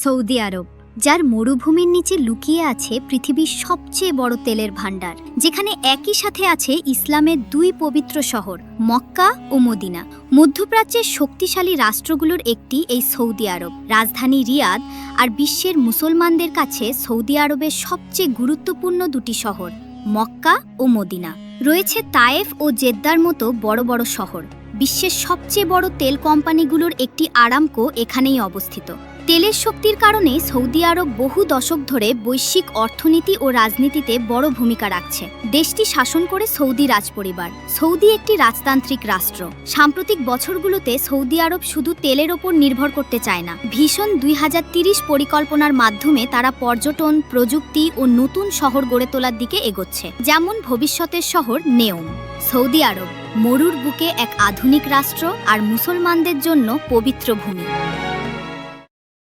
Saudi আরব, যার মরুভূমির নিচে লুকিয়ে আছে পৃথিবীর সবচেয়ে বড় তেলের ভান্ডার, যেখানে একই সাথে আছে ইসলামের দুই পবিত্র শহর মক্কা ও মদিনা। মধ্যপ্রাচ্যের শক্তিশালী রাষ্ট্রগুলোর একটি এই সৌদি আরব। রাজধানী রিয়াদ আর বিশ্বের মুসলমানদের কাছে সৌদি আরবের সবচেয়ে গুরুত্বপূর্ণ দুটি শহর মক্কা ও মদিনা। রয়েছে তায়েফ ও জেদ্দার মতো বড় বড় শহর। বিশ্বের সবচেয়ে বড় তেল কোম্পানিগুলোর একটি আরামকো এখানেই অবস্থিত। তেলের শক্তির কারণে সৌদি আরব বহু দশক ধরে বৈশ্বিক অর্থনীতি ও রাজনীতিতে বড় ভূমিকা রাখছে। দেশটি শাসন করে সৌদি রাজপরিবার। সৌদি একটি রাজতান্ত্রিক রাষ্ট্র। সাম্প্রতিক বছরগুলোতে সৌদি আরব শুধু তেলের ওপর নির্ভর করতে চায় না। ভীষণ 2030 পরিকল্পনার মাধ্যমে তারা পর্যটন, প্রযুক্তি ও নতুন শহর গড়ে তোলার দিকে এগোচ্ছে, যেমন ভবিষ্যতের শহর নেওম। সৌদি আরব মরুর বুকে এক আধুনিক রাষ্ট্র আর মুসলমানদের জন্য পবিত্র ভূমি।